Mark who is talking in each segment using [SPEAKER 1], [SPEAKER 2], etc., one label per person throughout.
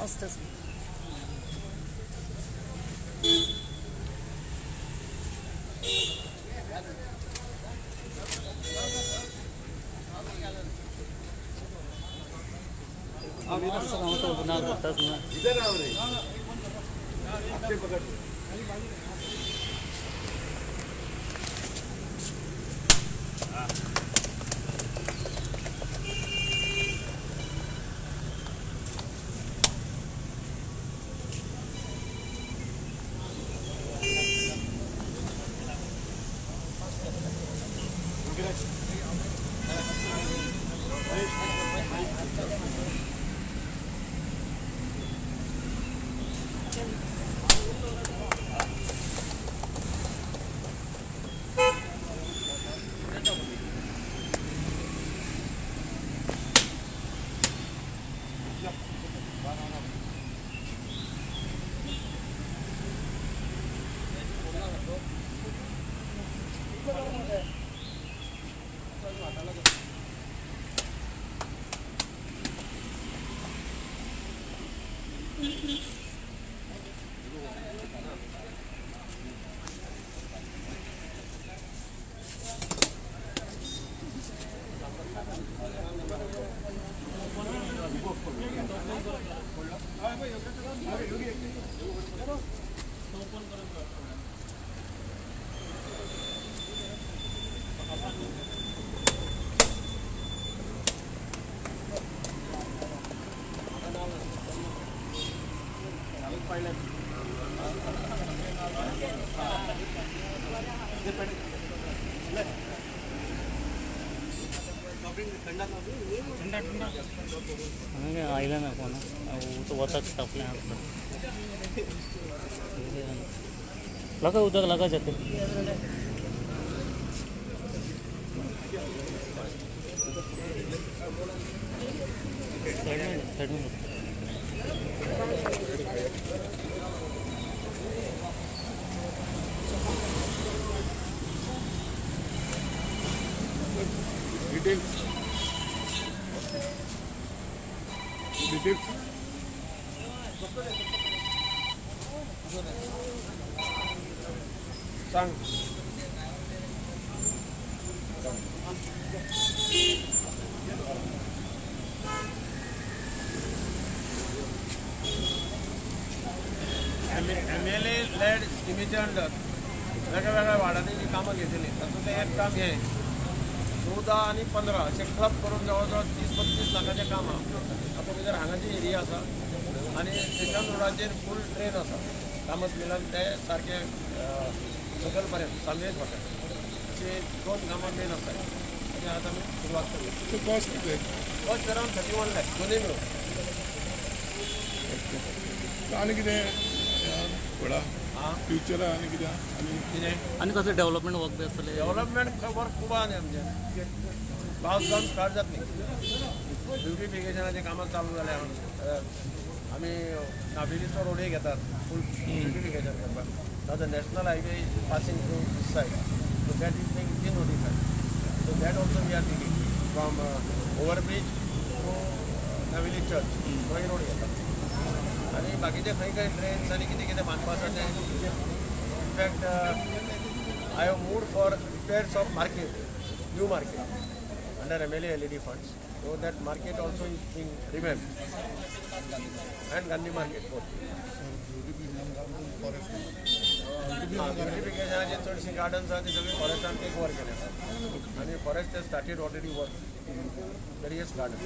[SPEAKER 1] मस्त तो बना करता
[SPEAKER 2] इधर आओ रे आपसे पकड़
[SPEAKER 1] आईला नको ना वो तो वरचा टाकले लगा उदक लगा जाते साइड में
[SPEAKER 2] डिटेल्स सांग MLA लेड स्कीमीच्या अंडर वेगवेगळ्या वार्डांनी जी कामं घेतली तातूंत एक काम हे 14 आणि 15 असे क्लब करून जवळजवळ 30-32 लाखाचें काम आता भितर हांगाची एरिया आसा आनी स्टेशन रोडाचेर फूल ट्रेन आसा कामत मिलन ते सारके सकल पर्यंत सालवेज वता अशी 2 कामां मेन आसा आनी आतां आमी सुरवात केली कॉस्ट कितें कॉस्ट अरावंड 31 लाख दोनूय मेळून आनी कितें व्हडा फ्युचर आनी कितें आनी कितें
[SPEAKER 1] आनी कसलें डेव्हलपमेंट वर्क बी आसतलें
[SPEAKER 2] डेव्हलपमेंट वर्क खूब आहा न्ही आमचें पावस जावन स्टार्ट जाता न्ही ब्युटिफिकेशनाचें कामां चालू जाल्यार आमी नावेलीचो रोडय घेतात फूल ब्युटिफिकेशन करपाक नाव the national highway passing through this side so that is been notified so that also we are taking from overbridge to Navelim church थंय रोड घेतात आनी बाकीचे खंय खंय ट्रेन्स आनी कितें कितें बांदपा आसा तें in fact I have mood for repairs of market new market under MLA LED funds so that market also is being revamped and Gandhi market both ब्युटिफिकेशनाचे चडशीं गार्डन्स आहा ती सगळी फॉरेस्टान टेक ओवर केल्या आनी forest has started already work various gardens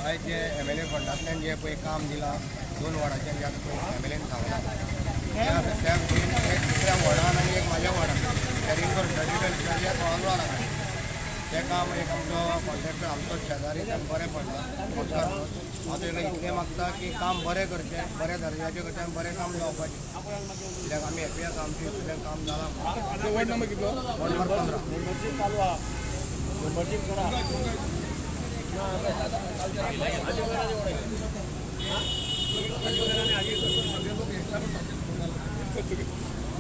[SPEAKER 3] आयज जे MLA फंडांतल्यान जे पळय काम दिलां 2 वॉर्डाचें ज्याक पळय MLAन सांगलां त्या दुसऱ्या वॉर्डान आनी एक म्हाज्या वॉर्डान त्या रिंगर सर्टिफिकेट पावलो लागला तें काम एक आमचो कॉन्ट्रॅक्टर आमचो शेजारी तें बरें पडला हांव ताका इतलें मागता की काम बरें करचें, बऱ्या दर्जाचें करचें आनी बरें काम जावपाचें. कित्याक आमी हॅपी आसा आमचें इतलें काम जालां.
[SPEAKER 2] वॉर्ड नंबर कितलो?
[SPEAKER 3] Ward number 15.